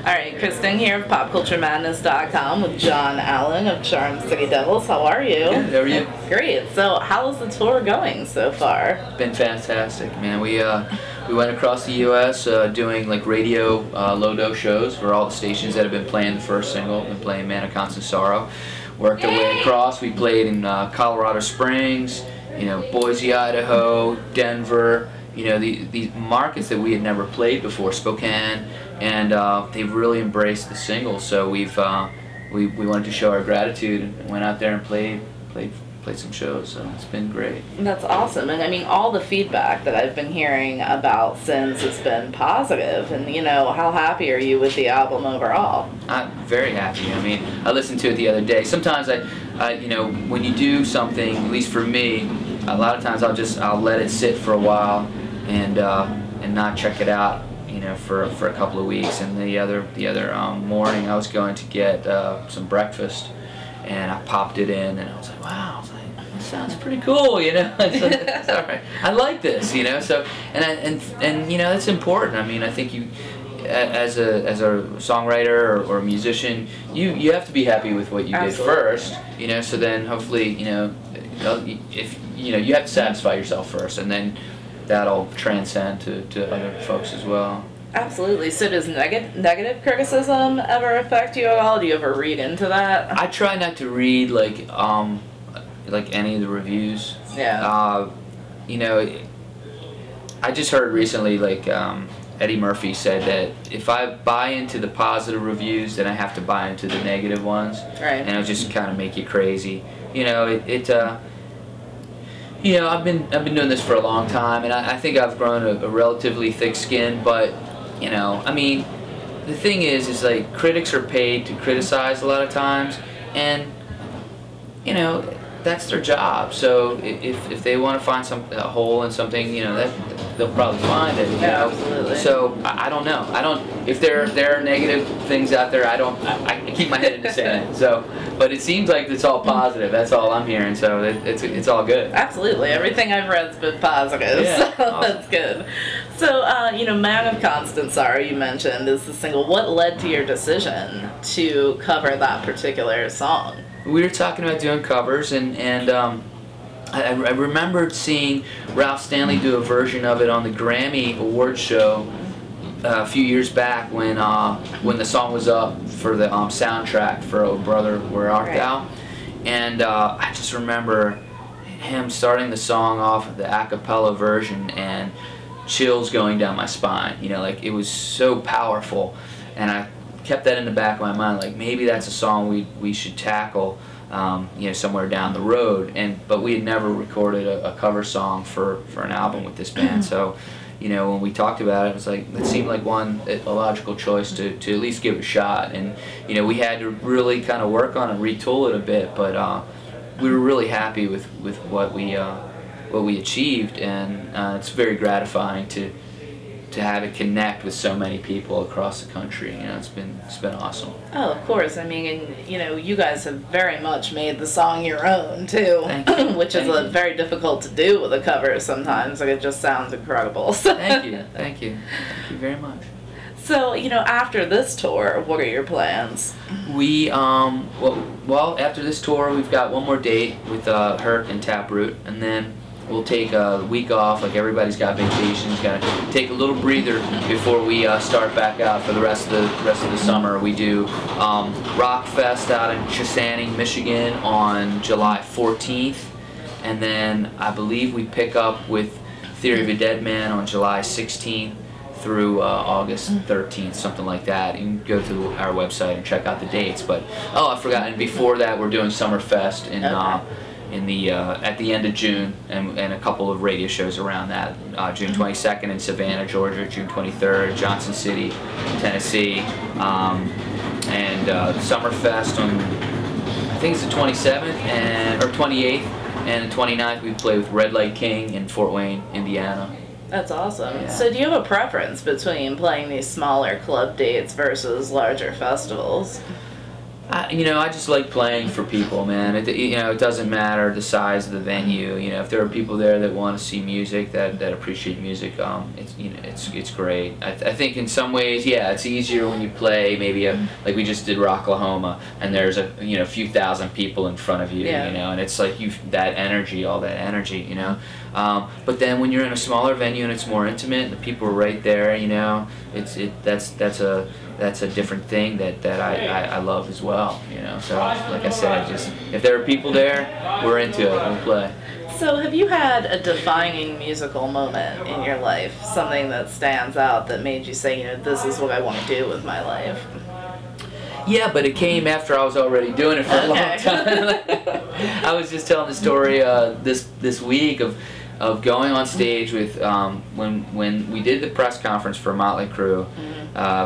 Alright, Kristyn here of PopCultureMadness.com with John Allen of Charm City Devils. How are you? Good, how are you? Great. So, how is the tour going so far? Been fantastic, man. We went across the U.S. Doing like radio low-dose shows for all the stations that have been playing the first single, been playing Man of Constant Sorrow. Worked our way across. We played in Colorado Springs, Boise, Idaho, Denver. These markets that we had never played before, Spokane, and they've really embraced the single. So we wanted to show our gratitude and went out there and played some shows. So it's been great. That's awesome. And I mean, all the feedback that I've been hearing about Sins has been positive. And how happy are you with the album overall? I'm very happy. I mean, I listened to it the other day. Sometimes when you do something, at least for me, a lot of times I'll let it sit for a while and not check it out, for a couple of weeks. And the other morning I was going to get some breakfast, and I popped it in, and I was like, wow, that sounds pretty cool, It's all right. I like this, So and that's important. I mean, I think you, as a songwriter or a musician, you have to be happy with what you Absolutely. did first, So then hopefully, if you have to satisfy yourself first, and then that'll transcend to other folks as well. Absolutely. So does negative criticism ever affect you at all? Do you ever read into that? I try not to read like any of the reviews. Yeah. I just heard recently Eddie Murphy said that if I buy into the positive reviews, then I have to buy into the negative ones. Right. And it'll just kind of make you crazy. I've been doing this for a long time, and I think I've grown a relatively thick skin, but, I mean, the thing is like critics are paid to criticize a lot of times, and, that's their job. So if they want to find a hole in something, that they'll probably find it. Yeah, absolutely. So I don't know. If there are negative things out there, I keep my head in the sand. So, but it seems like it's all positive. That's all I'm hearing. So it's all good. Absolutely. Everything I've read's been positive. Yeah, so awesome. That's good. So Man of Constant Sorrow you mentioned is the single. What led to your decision to cover that particular song? We were talking about doing covers, and I remembered seeing Ralph Stanley do a version of it on the Grammy Awards show a few years back when the song was up for the soundtrack for Oh Brother, Where Art Thou? And I just remember him starting the song off with the a cappella version and chills going down my spine. It was so powerful, and I kept that in the back of my mind, like maybe that's a song we should tackle, somewhere down the road. But we had never recorded a cover song for an album with this band. So, when we talked about it, it was like it seemed like a logical choice to at least give it a shot. And we had to really kind of work on it, retool it a bit, but we were really happy with what we achieved, and it's very gratifying to have it connect with so many people across the country. It's been awesome. Oh, of course. I mean, and, you guys have very much made the song your own too, which is very difficult to do with a cover sometimes. Like, it just sounds incredible. Thank you very much. So, after this tour, what are your plans? We well, after this tour, we've got one more date with Hurt and Taproot, and then we'll take a week off. Like everybody's got vacations, got to take a little breather before we start back out for the rest of the summer. We do Rock Fest out in Chesaning, Michigan on July 14th, and then I believe we pick up with Theory of a Dead Man on July 16th through August 13th, something like that. You can go to our website and check out the dates. But I forgot. And before that, we're doing Summerfest in at the end of June, and a couple of radio shows around that. June 22nd in Savannah, Georgia. June 23rd, Johnson City, Tennessee, and Summerfest on, I think it's the 27th or 28th, and the 29th we play with Red Light King in Fort Wayne, Indiana. That's awesome. Yeah. So do you have a preference between playing these smaller club dates versus larger festivals? I just like playing for people, man. It doesn't matter the size of the venue. If there are people there that want to see music, that appreciate music, it's great. I think in some ways, yeah, it's easier when you play maybe like we just did Rocklahoma, and there's a few thousand people in front of you, and it's like all that energy. But then when you're in a smaller venue and it's more intimate, and the people are right there, that's a different thing that I love as well, So like I said, just if there are people there, we're into it. We'll play. So have you had a defining musical moment in your life, something that stands out that made you say, this is what I want to do with my life? Yeah, but it came after I was already doing it for a long time. I was just telling the story this week of going on stage with when we did the press conference for Motley Crue,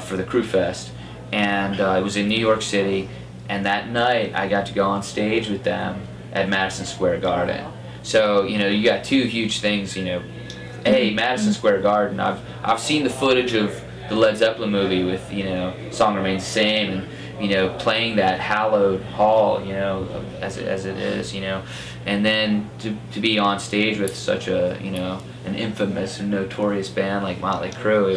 for the Crue Fest, and it was in New York City, and that night I got to go on stage with them at Madison Square Garden. So you got two huge things. Madison Square Garden. I've seen the footage of the Led Zeppelin movie with Song Remains the Same, and playing that hallowed hall, as it is, and then to be on stage with such a an infamous and notorious band like Motley Crue,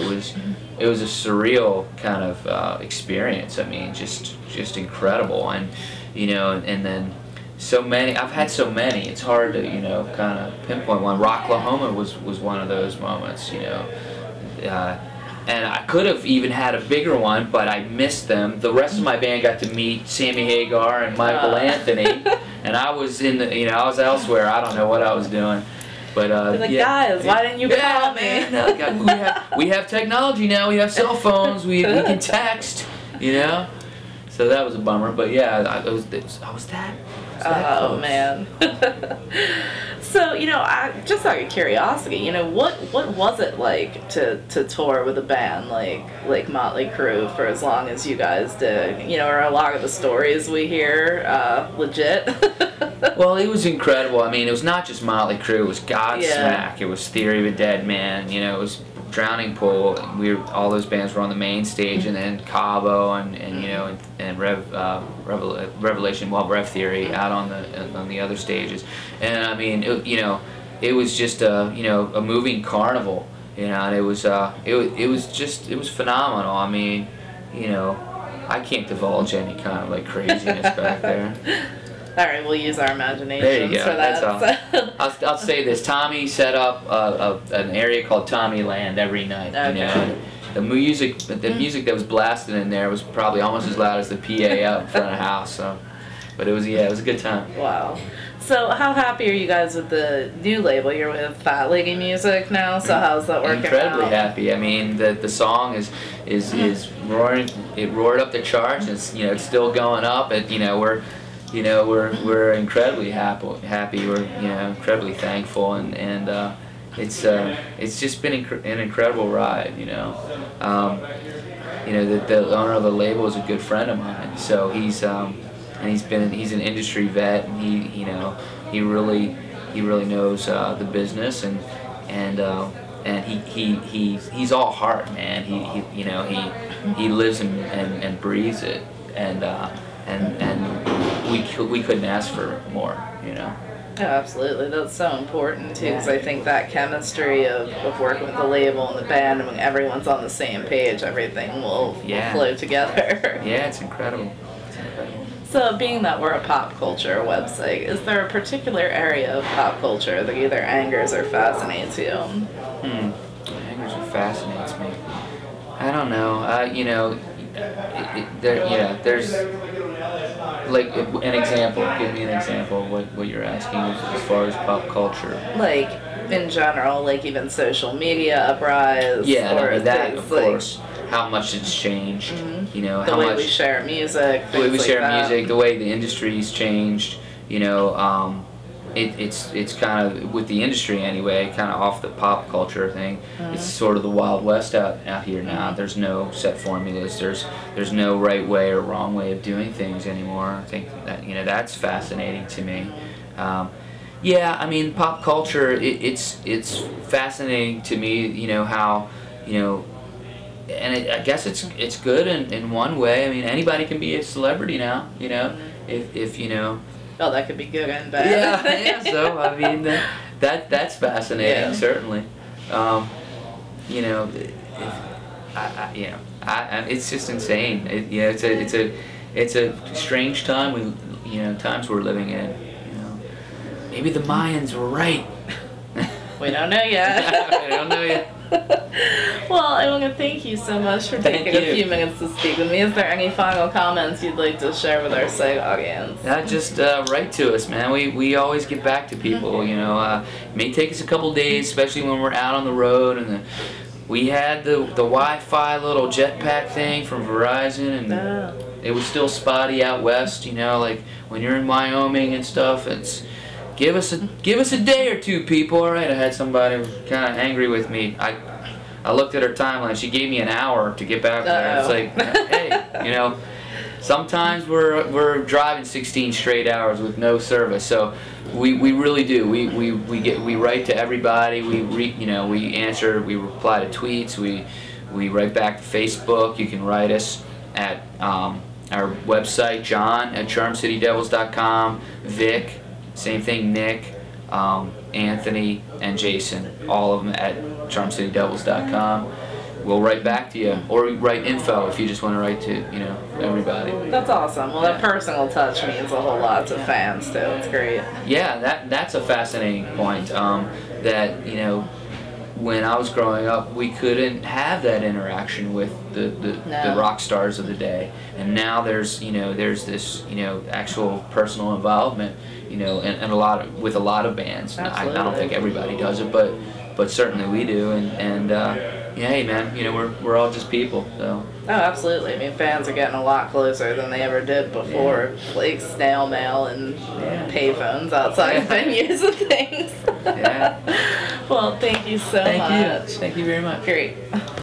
it was a surreal kind of experience. I mean, just incredible, and and then so many. I've had so many. It's hard to kind of pinpoint one. Rocklahoma was one of those moments, and I could have even had a bigger one, but I missed them. The rest of my band got to meet Sammy Hagar and Michael Anthony, and I was I was elsewhere. I don't know what I was doing, but guys, why didn't you call me? Man, we have technology now. We have cell phones. We can text. So that was a bummer. But yeah, I was that. Oh man. So just out of curiosity, what was it like to tour with a band like Motley Crue for as long as you guys did? Are a lot of the stories we hear legit? Well, it was incredible. I mean, it was not just Motley Crue. It was Godsmack. It was Theory of a Dead Man. It was Drowning Pool. All those bands were on the main stage, and then Cabo and Revelation, Rev Theory out on the other stages. And I mean, it was just a moving carnival, and it was phenomenal. I mean, I can't divulge any kind of craziness back there. All right, we'll use our imaginations for that. That's all. I'll say this: Tommy set up an area called Tommy Land every night. Okay. The music that was blasted in there was probably almost as loud as the PA out in front of the house. So, but it was a good time. Wow. So how happy are you guys with the new label? You're with Fat Lady Music now. So how's that working out? Incredibly happy. I mean, the song is roaring. It roared up the charts. It's it's still going up. We're incredibly happy. We're incredibly thankful, and it's just been an incredible ride. The owner of the label is a good friend of mine, so he's an industry vet, and he really knows the business, and he's all heart, man. He lives and breathes it, and we couldn't ask for more, Oh, absolutely. That's so important too, because I think that chemistry of working with the label and the band, and when everyone's on the same page, everything will flow together. Yeah, it's incredible. So, being that we're a pop culture website, is there a particular area of pop culture that either angers or fascinates you? Angers or fascinates me? I don't know. There's like an example. Give me an example of what you're asking as far as pop culture. Like in general, like even social media uprise. Yeah, or that things of course. How much it's changed. The how way much we share music. The way we share that. music, the way the industry's changed. It's kind of, with the industry anyway, kind of off the pop culture thing. It's sort of the Wild West out here now. There's no set formulas. There's no right way or wrong way of doing things anymore. I think that that's fascinating to me. I mean, pop culture. It's fascinating to me. How I guess it's good in one way. I mean, anybody can be a celebrity now, you know, if you know. Oh, that could be good and bad. Yeah. So I mean, that's fascinating, certainly. You know, it's just insane. It's a strange time times we're living in. You know, maybe the Mayans were right. We don't know yet. We don't know yet. Well, I want to thank you so much for taking a few minutes to speak with me. Is there any final comments you'd like to share with our site audience? Just write to us, man. We always get back to people. You know, it may take us a couple days, especially when we're out on the road. And we had the Wi-Fi little jetpack thing from Verizon, and it was still spotty out west. You know, like when you're in Wyoming and stuff, it's. Give us a day or two, people. All right, I had somebody kind of angry with me. I looked at her timeline. She gave me an hour to get back there. It's like, hey, you know, sometimes we're driving 16 straight hours with no service. So we really do. We write to everybody. We answer. We reply to tweets. We write back to Facebook. You can write us at our website, John at charmcitydevils.com, Vic. Same thing, Nick, Anthony, and Jason, all of them at charmcitydevils.com. We'll write back to you, or write info if you just want to write to everybody. That's awesome. Well, that personal touch means a whole lot to fans too. It's great. Yeah, that's a fascinating point. That when I was growing up, we couldn't have that interaction with the rock stars of the day, and now there's this actual personal involvement, and a lot of bands. I don't think everybody does it, but certainly we do, and hey man, we're all just people. So. Oh, absolutely. I mean, fans are getting a lot closer than they ever did before, like snail mail and payphones outside venues and things. Yeah. Well, thank you so much. Thank you very much. Great.